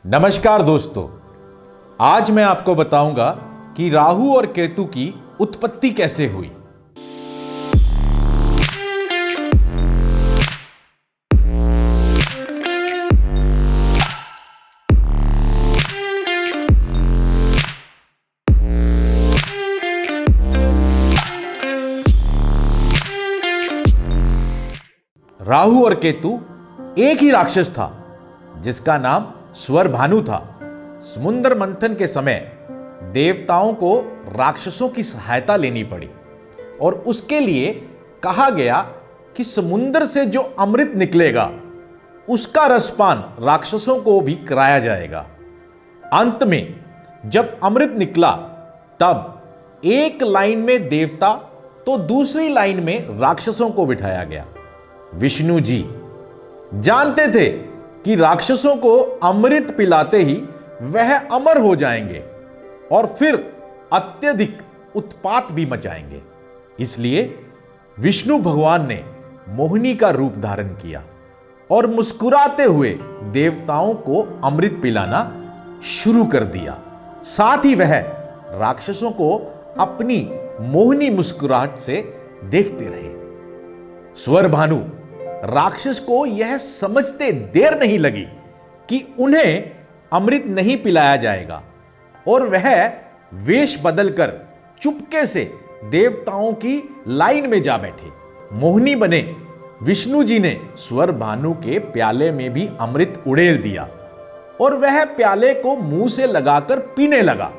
नमस्कार दोस्तों, आज मैं आपको बताऊंगा कि राहु और केतु की उत्पत्ति कैसे हुई। राहु और केतु एक ही राक्षस था जिसका नाम स्वरभानु था। समुद्र मंथन के समय देवताओं को राक्षसों की सहायता लेनी पड़ी और उसके लिए कहा गया कि समुद्र से जो अमृत निकलेगा उसका रसपान राक्षसों को भी कराया जाएगा। अंत में जब अमृत निकला तब एक लाइन में देवता तो दूसरी लाइन में राक्षसों को बिठाया गया। विष्णु जी जानते थे कि राक्षसों को अमृत पिलाते ही वह अमर हो जाएंगे और फिर अत्यधिक उत्पात भी मचाएंगे। इसलिए विष्णु भगवान ने मोहिनी का रूप धारण किया और मुस्कुराते हुए देवताओं को अमृत पिलाना शुरू कर दिया। साथ ही वह राक्षसों को अपनी मोहिनी मुस्कुराहट से देखते रहे। स्वरभानु राक्षस को यह समझते देर नहीं लगी कि उन्हें अमृत नहीं पिलाया जाएगा और वह वेश बदलकर चुपके से देवताओं की लाइन में जा बैठे। मोहिनी बने विष्णु जी ने स्वरभानु के प्याले में भी अमृत उड़ेल दिया और वह प्याले को मुंह से लगाकर पीने लगा।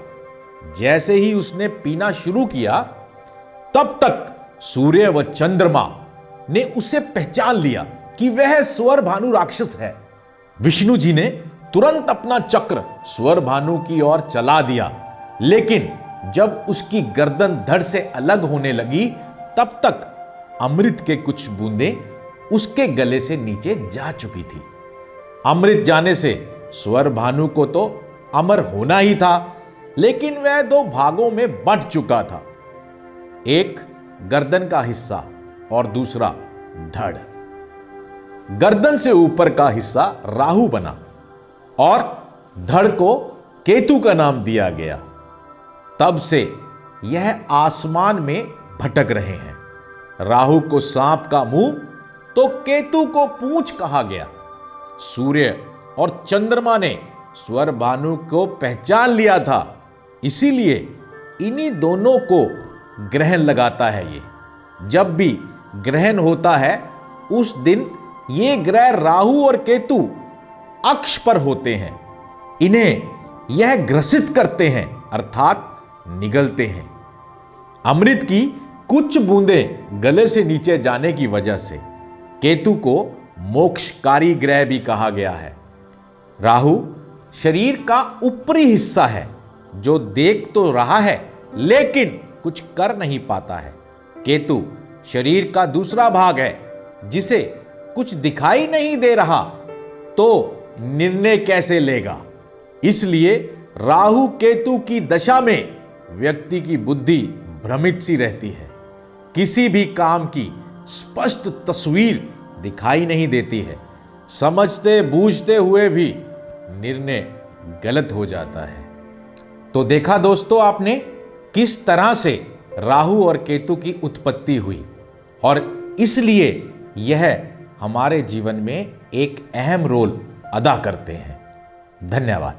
जैसे ही उसने पीना शुरू किया तब तक सूर्य व चंद्रमा ने उसे पहचान लिया कि वह स्वरभानु राक्षस है। विष्णु जी ने तुरंत अपना चक्र स्वरभानु की ओर चला दिया, लेकिन जब उसकी गर्दन धड़ से अलग होने लगी तब तक अमृत के कुछ बूंदें उसके गले से नीचे जा चुकी थी। अमृत जाने से स्वरभानु को तो अमर होना ही था, लेकिन वह दो भागों में बंट चुका था, एक गर्दन का हिस्सा और दूसरा धड़। गर्दन से ऊपर का हिस्सा राहु बना और धड़ को केतु का नाम दिया गया। तब से यह आसमान में भटक रहे हैं। राहु को सांप का मुंह तो केतु को पूंछ कहा गया। सूर्य और चंद्रमा ने स्वरभानु को पहचान लिया था, इसीलिए इन्हीं दोनों को ग्रहण लगाता है। ये जब भी ग्रहण होता है उस दिन ये ग्रह राहु और केतु अक्ष पर होते हैं। इन्हें यह ग्रसित करते हैं अर्थात निगलते हैं। अमृत की कुछ बूंदें गले से नीचे जाने की वजह से केतु को मोक्षकारी ग्रह भी कहा गया है। राहु शरीर का ऊपरी हिस्सा है जो देख तो रहा है लेकिन कुछ कर नहीं पाता है। केतु शरीर का दूसरा भाग है जिसे कुछ दिखाई नहीं दे रहा, तो निर्णय कैसे लेगा। इसलिए राहु केतु की दशा में व्यक्ति की बुद्धि भ्रमित सी रहती है। किसी भी काम की स्पष्ट तस्वीर दिखाई नहीं देती है। समझते बूझते हुए भी निर्णय गलत हो जाता है। तो देखा दोस्तों आपने किस तरह से राहु और केतु की उत्पत्ति हुई और इसलिए यह हमारे जीवन में एक अहम रोल अदा करते हैं। धन्यवाद।